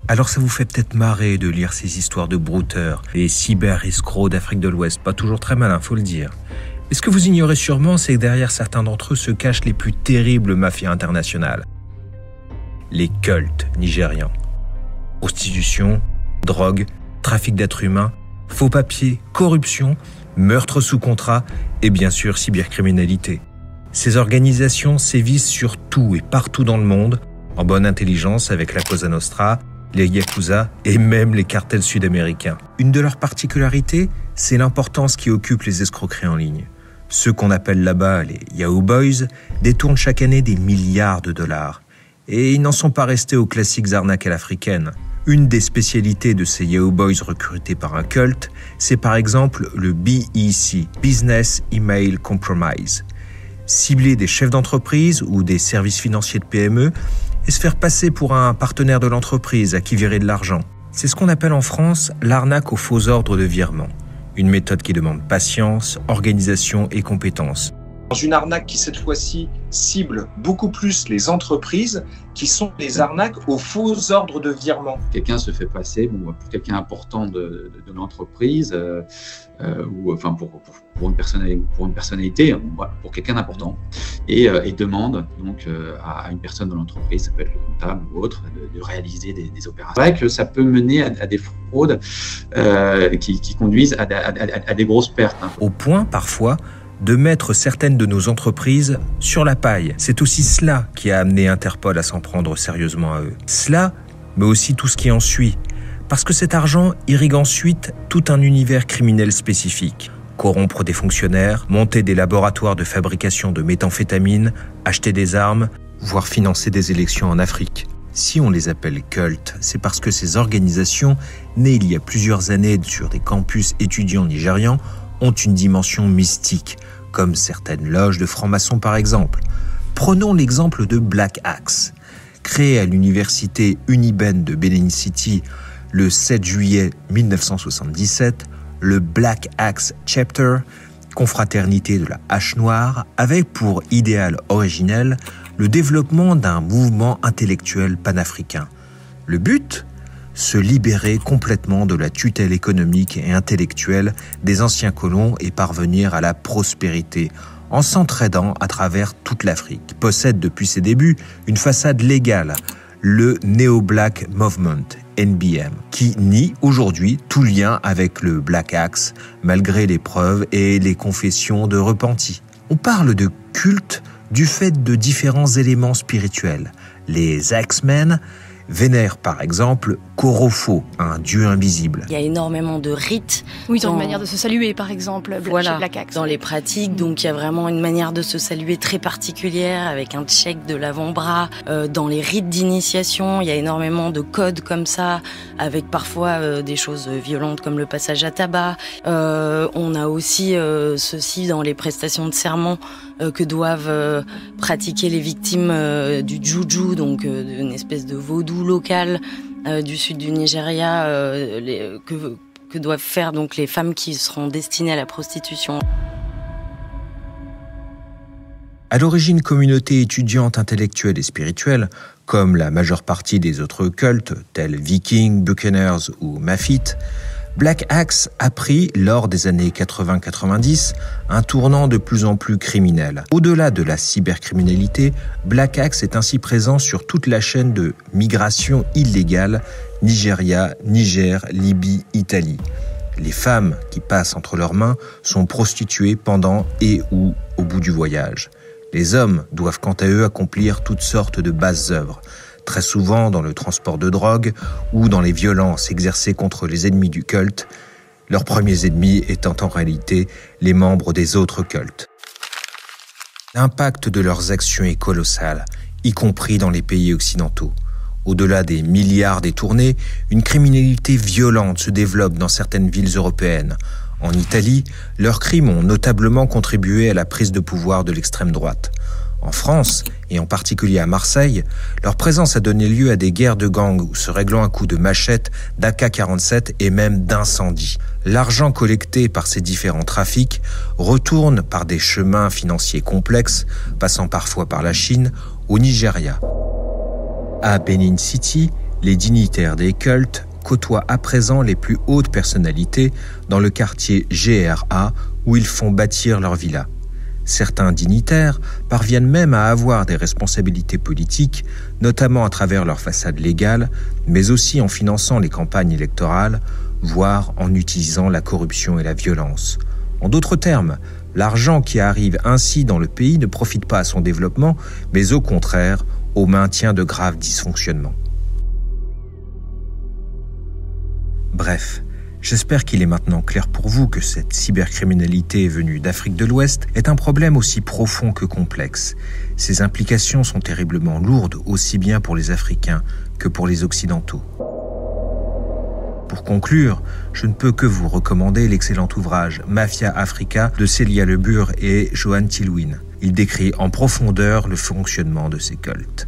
Alors ça vous fait peut-être marrer de lire ces histoires de brouteurs et cyber-escrocs d'Afrique de l'Ouest, pas toujours très malin, faut le dire. Mais ce que vous ignorez sûrement, c'est que derrière certains d'entre eux se cachent les plus terribles mafias internationales. Les cultes nigérians. Prostitution, drogue, trafic d'êtres humains, faux papiers, corruption, meurtre sous contrat et bien sûr cybercriminalité. Ces organisations sévissent sur tout et partout dans le monde, en bonne intelligence avec la Cosa Nostra, les Yakuza et même les cartels sud-américains. Une de leurs particularités, c'est l'importance qui occupe les escroqueries en ligne. Ceux qu'on appelle là-bas les Yahoo Boys détournent chaque année des milliards de dollars. Et ils n'en sont pas restés aux classiques arnaques à l'africaine. Une des spécialités de ces Yahoo Boys recrutés par un culte, c'est par exemple le BEC, Business Email Compromise. Cibler des chefs d'entreprise ou des services financiers de PME et se faire passer pour un partenaire de l'entreprise à qui virer de l'argent. C'est ce qu'on appelle en France l'arnaque aux faux ordres de virement. Une méthode qui demande patience, organisation et compétences. Dans une arnaque qui, cette fois-ci, cible beaucoup plus les entreprises qui sont des arnaques aux faux ordres de virement. Quelqu'un se fait passer pour quelqu'un important de l'entreprise ou enfin pour une personnalité, pour quelqu'un d'important et demande donc à une personne de l'entreprise, ça peut être le comptable ou autre, de réaliser des opérations. C'est vrai que ça peut mener à des fraudes qui conduisent à des grosses pertes. Au point, parfois, de mettre certaines de nos entreprises sur la paille. C'est aussi cela qui a amené Interpol à s'en prendre sérieusement à eux. Cela, mais aussi tout ce qui en suit. Parce que cet argent irrigue ensuite tout un univers criminel spécifique. Corrompre des fonctionnaires, monter des laboratoires de fabrication de méthamphétamine, acheter des armes, voire financer des élections en Afrique. Si on les appelle cultes, c'est parce que ces organisations, nées il y a plusieurs années sur des campus étudiants nigérians, ont une dimension mystique, comme certaines loges de francs-maçons par exemple. Prenons l'exemple de Black Axe. Créé à l'université Uniben de Benin City le 7 juillet 1977, le Black Axe Chapter, confraternité de la hache noire, avait pour idéal originel le développement d'un mouvement intellectuel panafricain. Le but ? Se libérer complètement de la tutelle économique et intellectuelle des anciens colons et parvenir à la prospérité en s'entraidant à travers toute l'Afrique. Il possède depuis ses débuts une façade légale, le Neo-Black Movement, NBM, qui nie aujourd'hui tout lien avec le Black Axe, malgré les preuves et les confessions de repentis. On parle de culte du fait de différents éléments spirituels. Les Axemen vénère par exemple Korofo, un dieu invisible. Il y a énormément de rites. Oui, dans une manière de se saluer par exemple, voilà, chez Black Axe. Dans les pratiques, donc il y a vraiment une manière de se saluer très particulière avec un check de l'avant-bras. Dans les rites d'initiation, il y a énormément de codes comme ça, avec parfois des choses violentes comme le passage à tabac. On a aussi ceci dans les prestations de serment que doivent pratiquer les victimes du juju, donc une espèce de vaudou local du sud du Nigeria que doivent faire donc les femmes qui seront destinées à la prostitution. À l'origine, communauté étudiante intellectuelle et spirituelle, comme la majeure partie des autres cultes, tels Vikings, Buccaneers ou Mafite, Black Axe a pris, lors des années 80-90, un tournant de plus en plus criminel. Au-delà de la cybercriminalité, Black Axe est ainsi présent sur toute la chaîne de migration illégale Nigeria, Niger, Libye, Italie. Les femmes qui passent entre leurs mains sont prostituées pendant et ou au bout du voyage. Les hommes doivent quant à eux accomplir toutes sortes de basses œuvres, très souvent dans le transport de drogue ou dans les violences exercées contre les ennemis du culte, leurs premiers ennemis étant en réalité les membres des autres cultes. L'impact de leurs actions est colossal, y compris dans les pays occidentaux. Au-delà des milliards détournés, une criminalité violente se développe dans certaines villes européennes. En Italie, leurs crimes ont notablement contribué à la prise de pouvoir de l'extrême droite. En France, et en particulier à Marseille, leur présence a donné lieu à des guerres de gangs se réglant à coups de machettes, d'AK-47 et même d'incendies. L'argent collecté par ces différents trafics retourne par des chemins financiers complexes, passant parfois par la Chine, au Nigeria. À Benin City, Les dignitaires des cultes côtoient à présent les plus hautes personnalités dans le quartier GRA où ils font bâtir leur villa. Certains dignitaires parviennent même à avoir des responsabilités politiques, notamment à travers leur façade légale, mais aussi en finançant les campagnes électorales, voire en utilisant la corruption et la violence. En d'autres termes, l'argent qui arrive ainsi dans le pays ne profite pas à son développement, mais au contraire, au maintien de graves dysfonctionnements. Bref, j'espère qu'il est maintenant clair pour vous que cette cybercriminalité venue d'Afrique de l'Ouest est un problème aussi profond que complexe. Ses implications sont terriblement lourdes, aussi bien pour les Africains que pour les Occidentaux. Pour conclure, je ne peux que vous recommander l'excellent ouvrage Mafia Africa de Célia Lebure et Johan Tilwin. Il décrit en profondeur le fonctionnement de ces cultes.